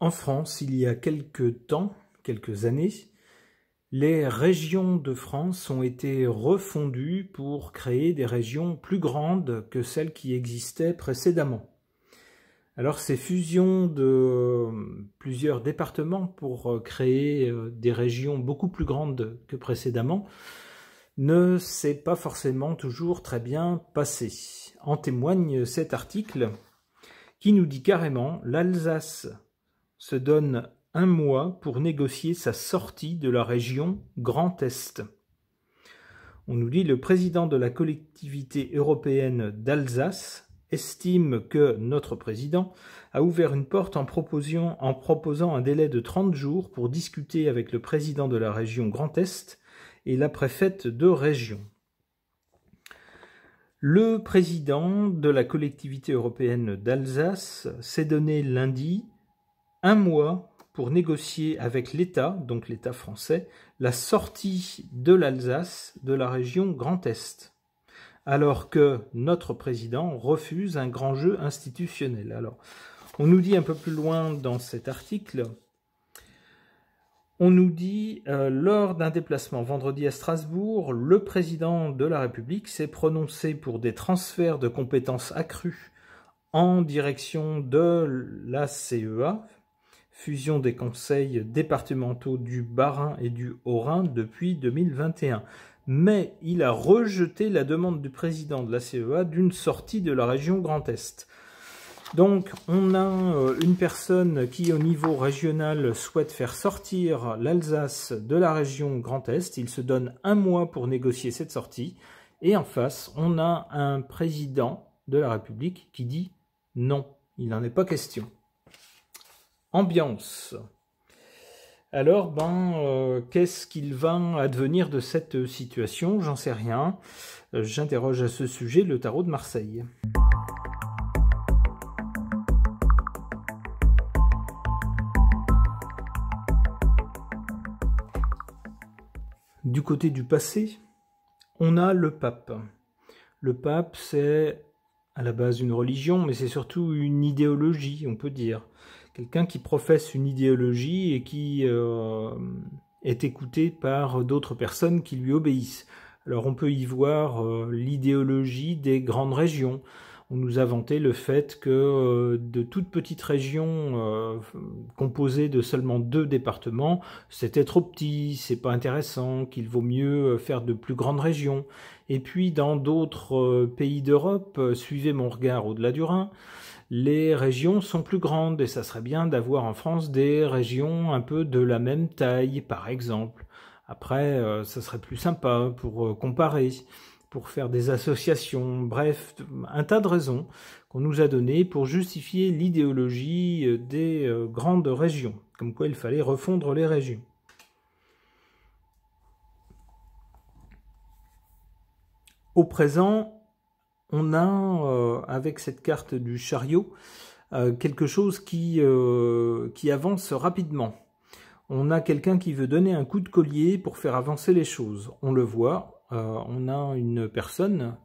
En France, il y a quelques temps, quelques années, les régions de France ont été refondues pour créer des régions plus grandes que celles qui existaient précédemment. Alors ces fusions de plusieurs départements pour créer des régions beaucoup plus grandes que précédemment ne s'est pas forcément toujours très bien passé. En témoigne cet article qui nous dit carrément « L'Alsace se donne un mois pour négocier sa sortie de la région Grand Est ». On nous dit « Le président de la collectivité européenne d'Alsace estime que notre président a ouvert une porte en proposant un délai de 30 jours pour discuter avec le président de la région Grand Est et la préfète de région. Le président de la collectivité européenne d'Alsace s'est donné lundi un mois pour négocier avec l'État, donc l'État français, la sortie de l'Alsace de la région Grand Est, alors que notre président refuse un grand jeu institutionnel. Alors, on nous dit un peu plus loin dans cet article, on nous dit lors d'un déplacement vendredi à Strasbourg, le président de la République s'est prononcé pour des transferts de compétences accrus en direction de la CEA, fusion des conseils départementaux du Bas-Rhin et du Haut-Rhin depuis 2021. Mais il a rejeté la demande du président de la CEA d'une sortie de la région Grand Est. Donc, on a une personne qui, au niveau régional, souhaite faire sortir l'Alsace de la région Grand Est. Il se donne un mois pour négocier cette sortie. Et en face, on a un président de la République qui dit non, il n'en est pas question. Ambiance. Alors, qu'est-ce qu'il va advenir de cette situation? J'en sais rien. J'interroge à ce sujet le tarot de Marseille. Du côté du passé, on a le pape. Le pape, c'est à la base une religion, mais c'est surtout une idéologie, on peut dire. Quelqu'un qui professe une idéologie et qui est écouté par d'autres personnes qui lui obéissent. Alors on peut y voir l'idéologie des grandes régions. On nous a vanté le fait que de toutes petites régions composées de seulement 2 départements, c'était trop petit, c'est pas intéressant, qu'il vaut mieux faire de plus grandes régions. Et puis dans d'autres pays d'Europe, suivez mon regard au-delà du Rhin, les régions sont plus grandes et ça serait bien d'avoir en France des régions un peu de la même taille, par exemple. Après, ça serait plus sympa pour comparer, pour faire des associations, bref, un tas de raisons qu'on nous a données pour justifier l'idéologie des grandes régions, comme quoi il fallait refondre les régions. Au présent, on a, avec cette carte du chariot, quelque chose qui avance rapidement. On a quelqu'un qui veut donner un coup de collier pour faire avancer les choses. On le voit. On a une personne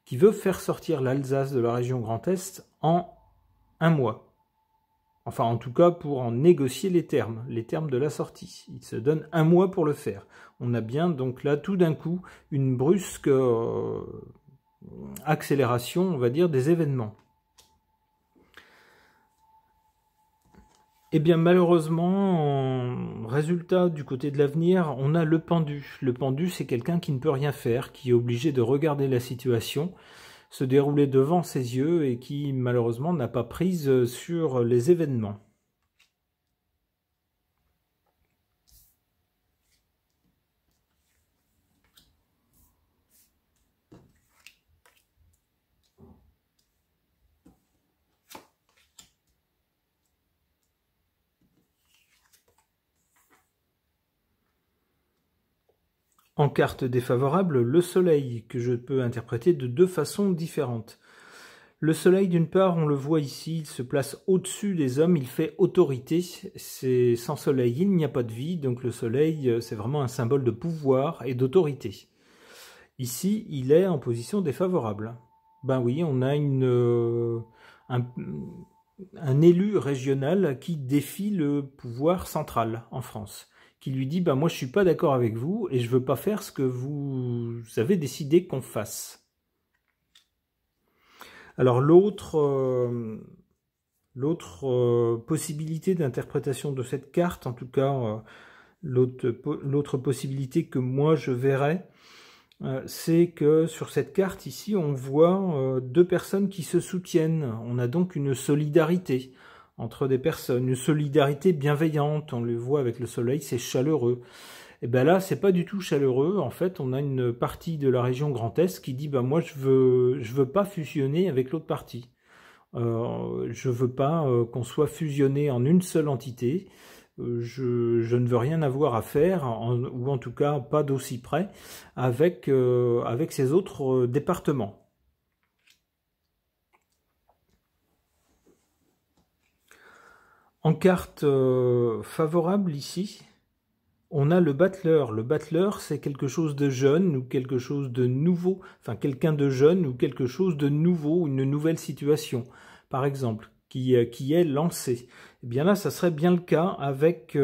qui veut faire sortir l'Alsace de la région Grand Est en un mois. Enfin, en tout cas, pour en négocier les termes de la sortie. Il se donne un mois pour le faire. On a bien, donc là, tout d'un coup, une brusque accélération, on va dire, des événements. Eh bien, malheureusement, résultat du côté de l'avenir, on a le pendu. Le pendu, c'est quelqu'un qui ne peut rien faire, qui est obligé de regarder la situation se dérouler devant ses yeux et qui, malheureusement, n'a pas prise sur les événements. En carte défavorable, le soleil, que je peux interpréter de 2 façons différentes. Le soleil, d'une part, on le voit ici, il se place au-dessus des hommes, il fait autorité. C'est sans soleil, il n'y a pas de vie, donc le soleil, c'est vraiment un symbole de pouvoir et d'autorité. Ici, il est en position défavorable. Ben oui, on a un élu régional qui défie le pouvoir central en France, qui lui dit bah, « moi je suis pas d'accord avec vous et je veux pas faire ce que vous avez décidé qu'on fasse ». Alors l'autre possibilité d'interprétation de cette carte, en tout cas l'autre possibilité que moi je verrais, c'est que sur cette carte ici, on voit deux personnes qui se soutiennent. On a donc une solidarité entre des personnes, une solidarité bienveillante. On le voit avec le soleil, c'est chaleureux. Et bien là, c'est pas du tout chaleureux. En fait, on a une partie de la région Grand Est qui dit bah moi je veux pas fusionner avec l'autre partie. Je veux pas qu'on soit fusionné en une seule entité. Je ne veux rien avoir à faire, ou en tout cas pas d'aussi près, avec ces autres départements. En carte favorable ici, on a le battleur. Le battleur, c'est quelque chose de jeune ou quelque chose de nouveau, enfin quelqu'un de jeune ou quelque chose de nouveau, une nouvelle situation, par exemple, qui est lancé. Eh bien là, ça serait bien le cas avec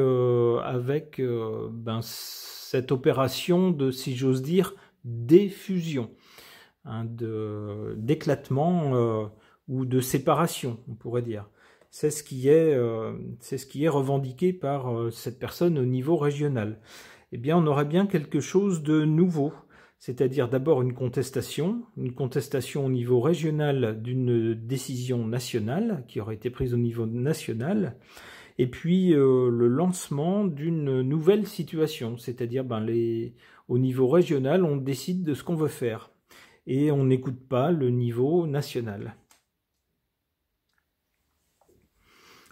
cette opération de, si j'ose dire, d'effusion, hein, d'éclatement ou de séparation, on pourrait dire. C'est ce qui est revendiqué par cette personne au niveau régional. Eh bien, on aurait bien quelque chose de nouveau, c'est-à-dire d'abord une contestation au niveau régional d'une décision nationale qui aurait été prise au niveau national, et puis le lancement d'une nouvelle situation, c'est-à-dire au niveau régional, on décide de ce qu'on veut faire et on n'écoute pas le niveau national.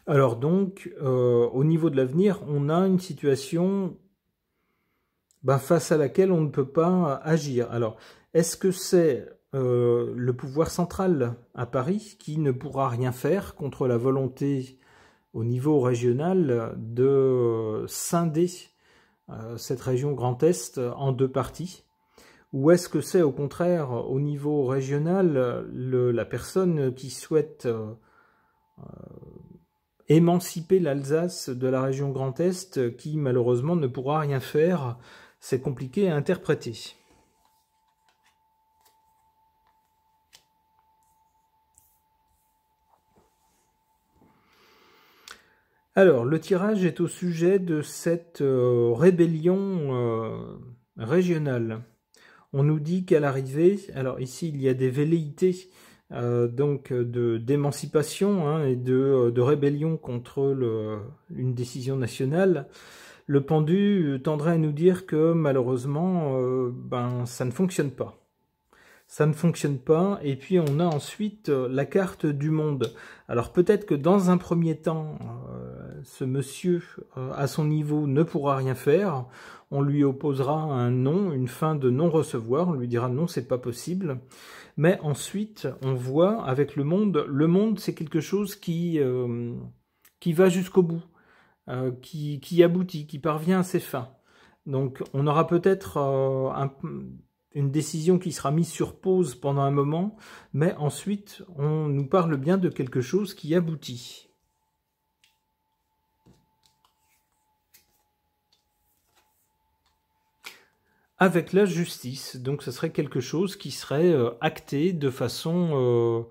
Alors donc, au niveau de l'avenir, on a une situation face à laquelle on ne peut pas agir. Alors, est-ce que c'est le pouvoir central à Paris qui ne pourra rien faire contre la volonté au niveau régional de scinder cette région Grand Est en deux parties? Ou est-ce que c'est au contraire au niveau régional la personne qui souhaite émanciper l'Alsace de la région Grand Est qui malheureusement ne pourra rien faire? C'est compliqué à interpréter. Alors, le tirage est au sujet de cette rébellion régionale. On nous dit qu'à l'arrivée, alors ici il y a des velléités donc d'émancipation hein, et de rébellion contre une décision nationale. Le pendu tendrait à nous dire que malheureusement, ça ne fonctionne pas. Ça ne fonctionne pas, et puis on a ensuite la carte du monde. Alors peut-être que dans un premier temps, ce monsieur, à son niveau, ne pourra rien faire. On lui opposera un non, une fin de non-recevoir, on lui dira non, c'est pas possible. Mais ensuite, on voit avec le monde c'est quelque chose qui va jusqu'au bout. Qui aboutit, qui parvient à ses fins. Donc on aura peut-être une décision qui sera mise sur pause pendant un moment, mais ensuite on nous parle bien de quelque chose qui aboutit. Avec la justice, donc ce serait quelque chose qui serait acté de façon...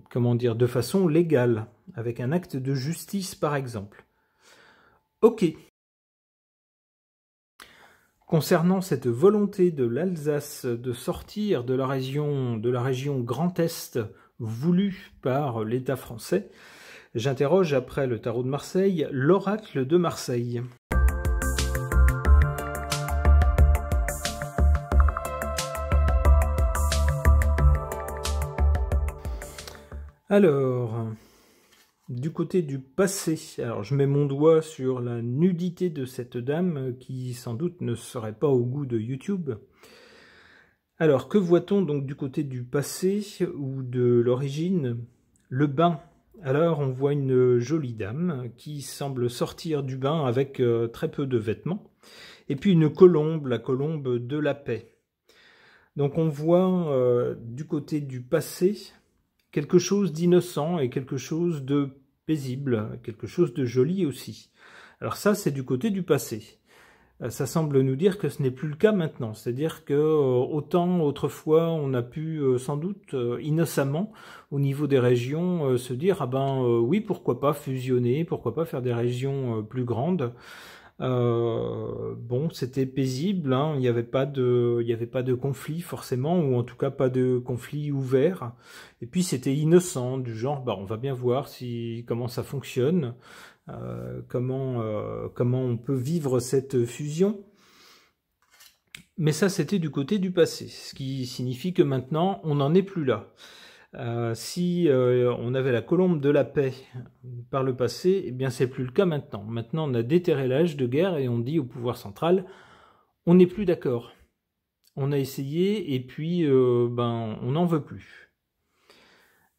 comment dire, de façon légale, avec un acte de justice par exemple. Ok. Concernant cette volonté de l'Alsace de sortir de la région Grand Est voulue par l'État français, j'interroge après le tarot de Marseille, l'oracle de Marseille. Alors, du côté du passé, alors je mets mon doigt sur la nudité de cette dame qui sans doute ne serait pas au goût de YouTube. Alors, que voit-on donc du côté du passé ou de l'origine? Le bain. Alors, on voit une jolie dame qui semble sortir du bain avec très peu de vêtements. Et puis une colombe, la colombe de la paix. Donc on voit du côté du passé quelque chose d'innocent et quelque chose de paisible, quelque chose de joli aussi. Alors ça, c'est du côté du passé. Ça semble nous dire que ce n'est plus le cas maintenant. C'est-à-dire que autant autrefois on a pu sans doute innocemment au niveau des régions se dire ah ben oui, pourquoi pas fusionner, pourquoi pas faire des régions plus grandes. Bon, c'était paisible, hein, il n'y avait pas de conflit forcément, ou en tout cas pas de conflit ouvert. Et puis c'était innocent, du genre bah on va bien voir comment ça fonctionne. Comment on peut vivre cette fusion. Mais ça, c'était du côté du passé, ce qui signifie que maintenant, on n'en est plus là. Si on avait la colombe de la paix par le passé, eh bien, c'est plus le cas maintenant. Maintenant, on a déterré l'âge de guerre et on dit au pouvoir central, on n'est plus d'accord. On a essayé et puis, on n'en veut plus.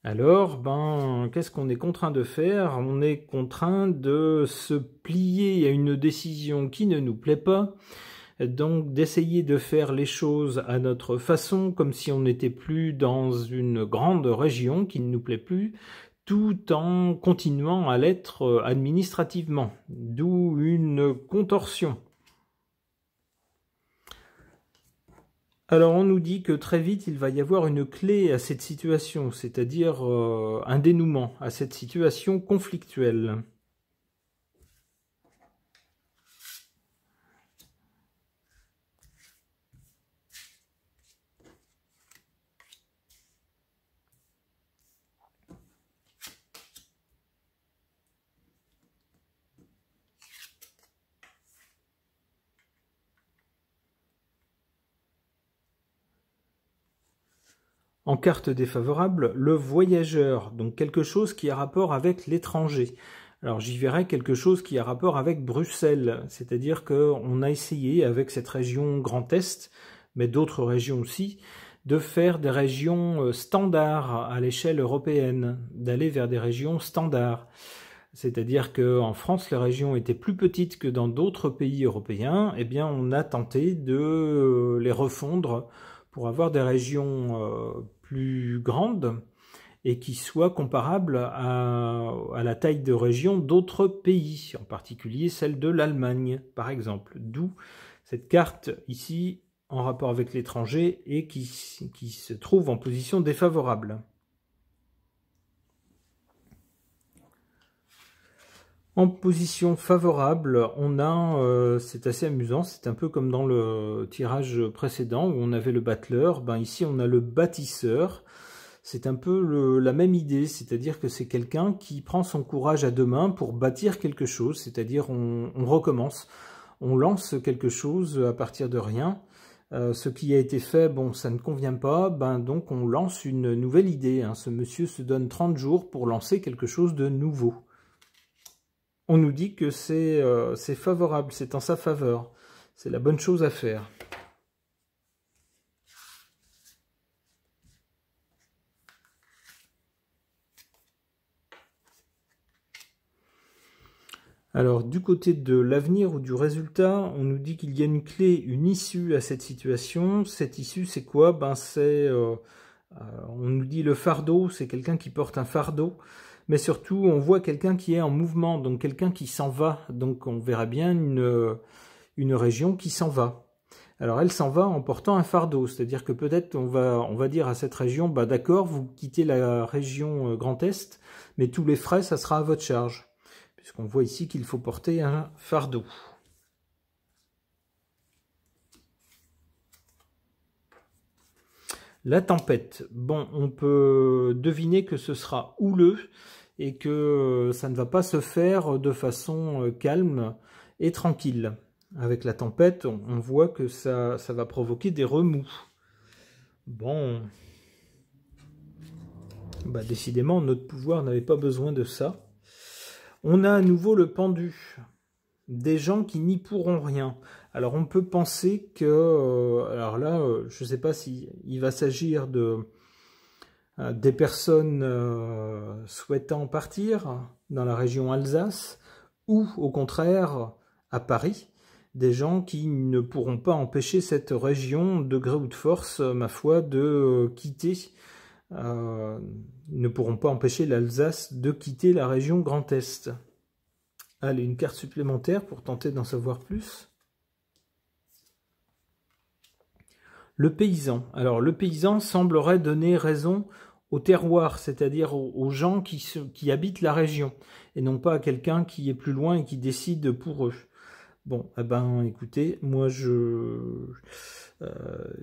Alors, qu'est-ce qu'on est contraint de faire? On est contraint de se plier à une décision qui ne nous plaît pas, donc d'essayer de faire les choses à notre façon, comme si on n'était plus dans une grande région qui ne nous plaît plus, tout en continuant à l'être administrativement, d'où une contorsion. Alors on nous dit que très vite il va y avoir une clé à cette situation, c'est-à-dire un dénouement à cette situation conflictuelle. En carte défavorable, le voyageur, donc quelque chose qui a rapport avec l'étranger. Alors j'y verrai quelque chose qui a rapport avec Bruxelles, c'est-à-dire qu'on a essayé avec cette région Grand Est, mais d'autres régions aussi, de faire des régions standards à l'échelle européenne, d'aller vers des régions standards. C'est-à-dire qu'en France, les régions étaient plus petites que dans d'autres pays européens, eh bien on a tenté de les refondre pour avoir des régions plus grandes et qui soient comparables à la taille de région d'autres pays, en particulier celle de l'Allemagne, par exemple. D'où cette carte ici en rapport avec l'étranger et qui se trouve en position défavorable. En position favorable, on a, c'est assez amusant, c'est un peu comme dans le tirage précédent où on avait le battleur, ici on a le bâtisseur. C'est un peu la même idée, c'est-à-dire que c'est quelqu'un qui prend son courage à deux mains pour bâtir quelque chose, c'est-à-dire on recommence, on lance quelque chose à partir de rien. Ce qui a été fait, bon, ça ne convient pas, donc on lance une nouvelle idée. Hein. Ce monsieur se donne 30 jours pour lancer quelque chose de nouveau. On nous dit que c'est favorable, c'est en sa faveur. C'est la bonne chose à faire. Alors, du côté de l'avenir ou du résultat, on nous dit qu'il y a une clé, une issue à cette situation. Cette issue, c'est quoi? On nous dit le fardeau, c'est quelqu'un qui porte un fardeau. Mais surtout, on voit quelqu'un qui est en mouvement, donc quelqu'un qui s'en va. Donc on verra bien une région qui s'en va. Alors elle s'en va en portant un fardeau, c'est-à-dire que peut-être on va dire à cette région, d'accord, vous quittez la région Grand Est, mais tous les frais, ça sera à votre charge. Puisqu'on voit ici qu'il faut porter un fardeau. La tempête, bon, on peut deviner que ce sera houleux et que ça ne va pas se faire de façon calme et tranquille. Avec la tempête, on voit que ça va provoquer des remous. Bon, décidément, notre pouvoir n'avait pas besoin de ça. On a à nouveau le pendu. Des gens qui n'y pourront rien. Alors on peut penser que, alors là, je ne sais pas s'il va s'agir des personnes souhaitant partir dans la région Alsace, ou au contraire à Paris, des gens qui ne pourront pas empêcher cette région de gré ou de force, ma foi, de quitter ne pourront pas empêcher l'Alsace de quitter la région Grand Est. Allez, une carte supplémentaire pour tenter d'en savoir plus. Le paysan. Alors, le paysan semblerait donner raison au terroir, c'est-à-dire aux gens qui habitent la région, et non pas à quelqu'un qui est plus loin et qui décide pour eux. Bon, eh ben, écoutez, moi,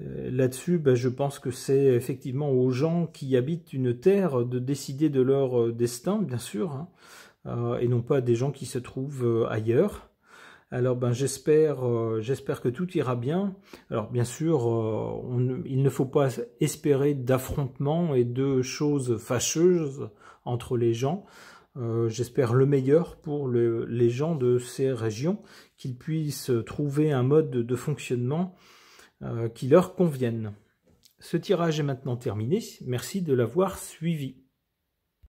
là-dessus, je pense que c'est effectivement aux gens qui habitent une terre de décider de leur destin, bien sûr, hein, et non pas à des gens qui se trouvent ailleurs. Alors j'espère que tout ira bien. Alors bien sûr, il ne faut pas espérer d'affrontements et de choses fâcheuses entre les gens. J'espère le meilleur pour les gens de ces régions, qu'ils puissent trouver un mode de fonctionnement qui leur convienne. Ce tirage est maintenant terminé. Merci de l'avoir suivi.